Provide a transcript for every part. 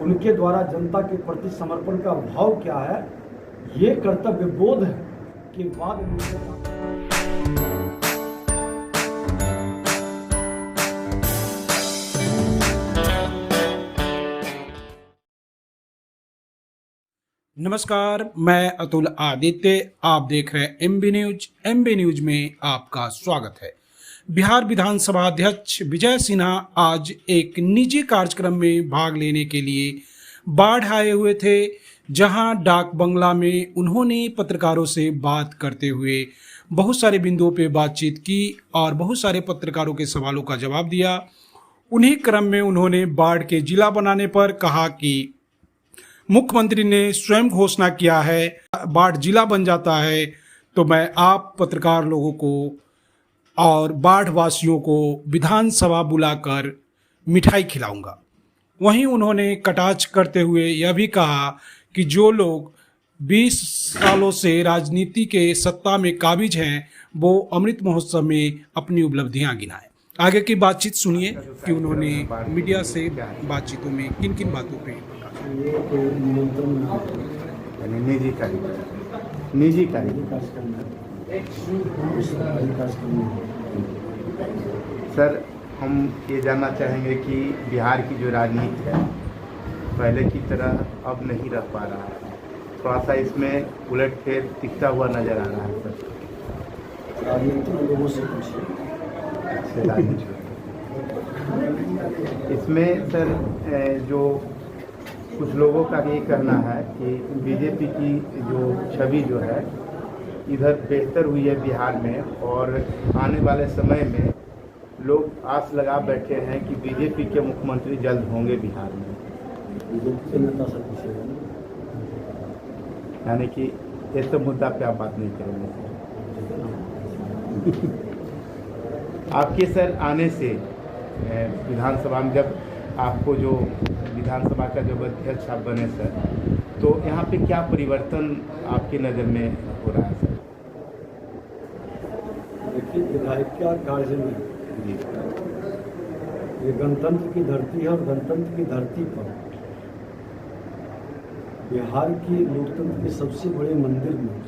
उनके द्वारा जनता के प्रति समर्पण का भाव क्या है, ये कर्तव्य बोध है कि वाद विवाद। नमस्कार, मैं अतुल आदित्य। आप देख रहे हैं एमबी न्यूज। एमबी न्यूज में आपका स्वागत है। बिहार विधानसभा अध्यक्ष विजय सिन्हा आज एक निजी कार्यक्रम में भाग लेने के लिए बाढ़ आए हुए थे, जहां डाक बंगला में उन्होंने पत्रकारों से बात करते हुए बहुत सारे बिंदुओं पे बातचीत की और बहुत सारे पत्रकारों के सवालों का जवाब दिया। उन्हीं क्रम में उन्होंने बाढ़ के जिला बनाने पर कहा कि मुख्यमंत्री ने स्वयं घोषणा किया है, बाढ़ जिला बन जाता है तो मैं आप पत्रकार लोगों को और बाढ़ वासियों को विधानसभा बुलाकर मिठाई खिलाऊंगा। वहीं उन्होंने कटाक्ष करते हुए यह भी कहा कि जो लोग 20 सालों से राजनीति के सत्ता में काबिज हैं, वो अमृत महोत्सव में अपनी उपलब्धियां गिनाएं। आगे की बातचीत सुनिए कि उन्होंने मीडिया से बातचीतों में किन किन बातों पे ये कोई नियंत्रण यानी निजी कार्यक्रम सर, हम ये जानना चाहेंगे कि बिहार की जो राजनीति है पहले की तरह अब नहीं रह पा रहा है, थोड़ा सा इसमें उलटफेर दिखता हुआ नजर आ रहा है सर। राजनीतिक लोगों से पूछिए। इसमें सर जो कुछ लोगों का ये कहना है कि बीजेपी की जो छवि जो है इधर बेहतर हुई है बिहार में, और आने वाले समय में लोग आस लगा बैठे हैं कि बीजेपी के मुख्यमंत्री जल्द होंगे बिहार में। बीजेपी के नेता से पूछिएगा, यानी कि इस तो मुद्दा पे आप बात नहीं करेंगे आपके सर आने से विधानसभा में, जब आपको जो विधानसभा का जब अध्यक्ष आप बने सर, तो यहाँ पे क्या परिवर्तन आपकी नज़र में हो रहा है सर? देखिए, विधायक का कार्य में ये गणतंत्र की धरती है, और गणतंत्र की धरती पर बिहार की लोकतंत्र के सबसे बड़े मंदिर में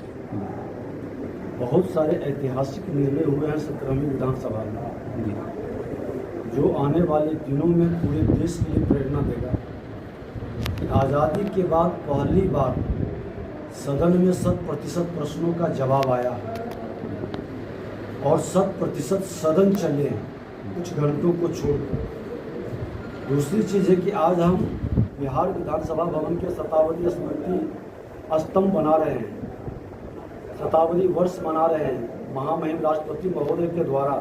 बहुत सारे ऐतिहासिक निर्णय हुए हैं 17वीं विधानसभा में, जो आने वाले दिनों में पूरे देश के लिए प्रेरणा देगा कि आज़ादी के बाद पहली बार सदन में 100% प्रश्नों का जवाब आया और 100% सदन चले कुछ घंटों को छोड़कर। दूसरी चीज़ है कि आज हम बिहार विधानसभा भवन के शताब्दी स्मृति स्तंभ बना रहे हैं, शताब्दी वर्ष मना रहे हैं। महामहिम राष्ट्रपति महोदय के द्वारा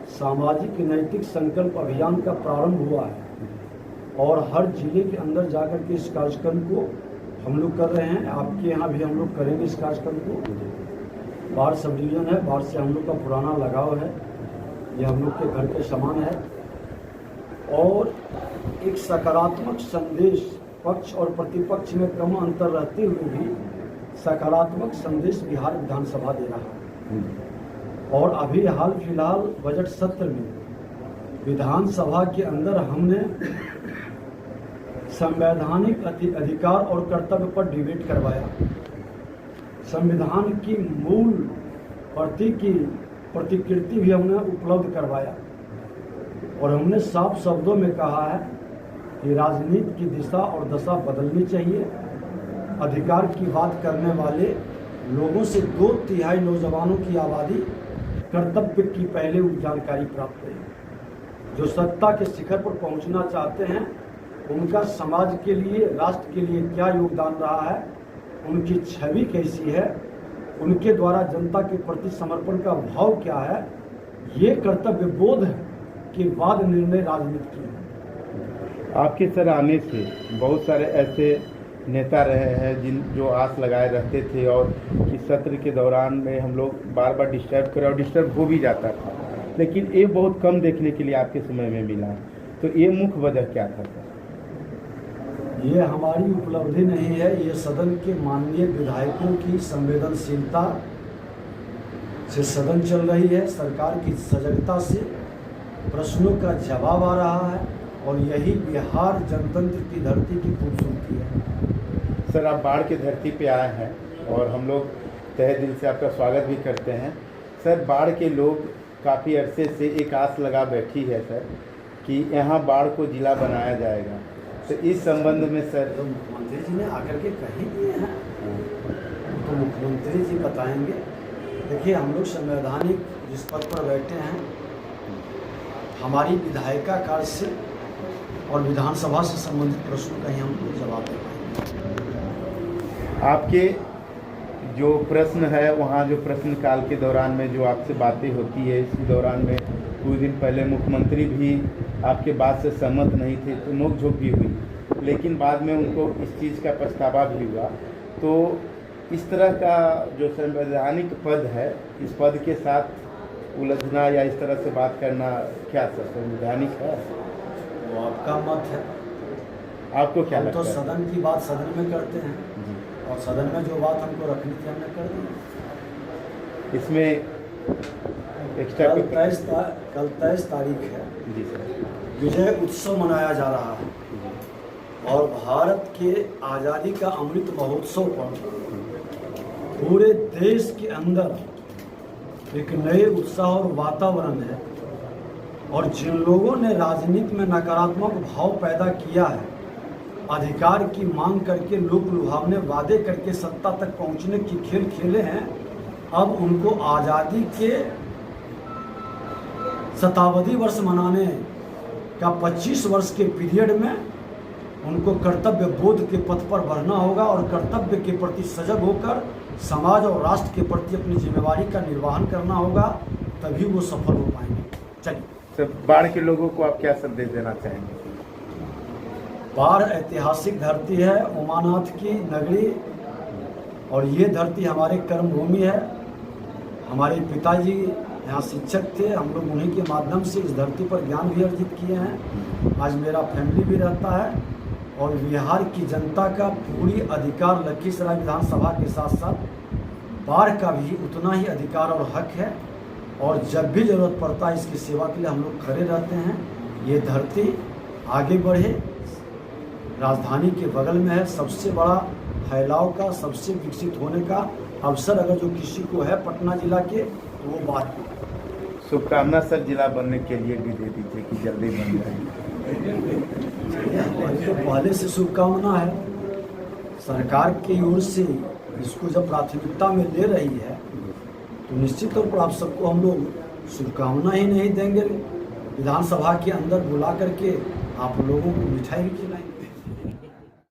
सामाजिक नैतिक संकल्प अभियान का प्रारंभ हुआ है, और हर जिले के अंदर जाकर के इस कार्यक्रम को हम लोग कर रहे हैं। आपके यहाँ भी हम लोग करेंगे इस कार्यक्रम को। बाढ़ सब डिवीजन है, बाढ़ से हम लोग का पुराना लगाव है, ये हम लोग के घर के समान है, और एक सकारात्मक संदेश पक्ष और प्रतिपक्ष में कम अंतर रहते हुए भी सकारात्मक संदेश बिहार विधानसभा दे रहा है। और अभी हाल फिलहाल बजट सत्र में विधानसभा के अंदर हमने संवैधानिक अधिकार और कर्तव्य पर डिबेट करवाया, संविधान की मूल प्रति की प्रतिकृति भी हमने उपलब्ध करवाया, और हमने साफ शब्दों में कहा है कि राजनीति की दिशा और दशा बदलनी चाहिए। अधिकार की बात करने वाले लोगों से 2/3 नौजवानों की आबादी कर्तव्य की पहले जानकारी प्राप्त करें। जो सत्ता के शिखर पर पहुंचना चाहते हैं, उनका समाज के लिए, राष्ट्र के लिए क्या योगदान रहा है, उनकी छवि कैसी है, उनके द्वारा जनता के प्रति समर्पण का भाव क्या है, ये कर्तव्य बोध है कि वाद निर्णय राजनीति की है। आपके सर आने से बहुत सारे ऐसे नेता रहे हैं जो आस लगाए रहते थे, और कि सत्र के दौरान में हम लोग बार बार डिस्टर्ब करें, और डिस्टर्ब हो भी जाता था, लेकिन ये बहुत कम देखने के लिए आपके समय में मिला। तो ये मुख्य वजह क्या था सर? ये हमारी उपलब्धि नहीं है, ये सदन के माननीय विधायकों की संवेदनशीलता से सदन चल रही है, सरकार की सजगता से प्रश्नों का जवाब आ रहा है, और यही बिहार जनतंत्र की धरती की खूबसूरती है। सर, आप बाढ़ की धरती पे आए हैं और हम लोग तहे दिल से आपका स्वागत भी करते हैं। सर, बाढ़ के लोग काफ़ी अरसे से एक आस लगा बैठी है सर कि यहाँ बाढ़ को जिला बनाया जाएगा, तो इस संबंध में सर तो मुख्यमंत्री जी ने आकर के कही दिए हैं, तो मुख्यमंत्री जी बताएंगे। देखिए, हम लोग संवैधानिक जिस पद पर बैठे हैं, हमारी विधायिका कार्य से और विधानसभा से संबंधित प्रश्नों का ही हम लोग जवाब दे पाएंगे। आपके जो प्रश्न है वहाँ जो प्रश्नकाल के दौरान में जो आपसे बातें होती है, इसी दौरान में कुछ दिन पहले मुख्यमंत्री भी आपके बात से सहमत नहीं थे, तो नोकझोंक भी हुई, लेकिन बाद में उनको इस चीज़ का पछतावा भी हुआ। तो इस तरह का जो संवैधानिक पद है, इस पद के साथ उलझना या इस तरह से बात करना क्या सर संवैधानिक है? वो आपका मत है। आपको क्या हम लगता तो है? सदन की बात सदन में करते हैं, और सदन में जो बात हमको रखनी थी हमने कर दी। इसमें एक्स्ट्रा कल 23 तारीख है, जी सर, विजय उत्सव मनाया जा रहा है, और भारत के आज़ादी का अमृत महोत्सव पर पूरे देश के अंदर एक नए उत्साह और वातावरण है। और जिन लोगों ने राजनीति में नकारात्मक भाव पैदा किया है, अधिकार की मांग करके लोक लुभावने वादे करके सत्ता तक पहुंचने की खेल खेले हैं, अब उनको आज़ादी के शताब्दी वर्ष मनाने का 25 वर्ष के पीरियड में उनको कर्तव्य बोध के पथ पर बढ़ना होगा, और कर्तव्य के प्रति सजग होकर समाज और राष्ट्र के प्रति अपनी जिम्मेवारी का निर्वहन करना होगा, तभी वो सफल हो पाएंगे। चलिए, सर बाढ़ के लोगों को आप क्या संदेश देना चाहेंगे? बाढ़ ऐतिहासिक धरती है, उमानाथ की नगरी, और ये धरती हमारे कर्मभूमि है। हमारे पिताजी यहाँ शिक्षक थे, हम लोग उन्हीं के माध्यम से इस धरती पर ज्ञान भी अर्जित किए हैं। आज मेरा फैमिली भी रहता है, और बिहार की जनता का पूरी अधिकार लखीसराय विधानसभा के साथ साथ बाढ़ का भी उतना ही अधिकार और हक है, और जब भी ज़रूरत पड़ता है इसकी सेवा के लिए हम लोग खड़े रहते हैं। ये धरती आगे बढ़े, राजधानी के बगल में है, सबसे बड़ा फैलाव का, सबसे विकसित होने का अवसर अगर जो किसी को है पटना जिला के, तो वो बात। शुभकामना सर जिला बनने के लिए भी दे दीजिए कि जल्दी बन जाए। तो पहले से शुभकामना है, सरकार की ओर से इसको जब प्राथमिकता में ले रही है, तो निश्चित तौर पर आप सबको हम लोग शुभकामना ही नहीं देंगे, विधानसभा के अंदर बुला करके आप लोगों को मिठाई भी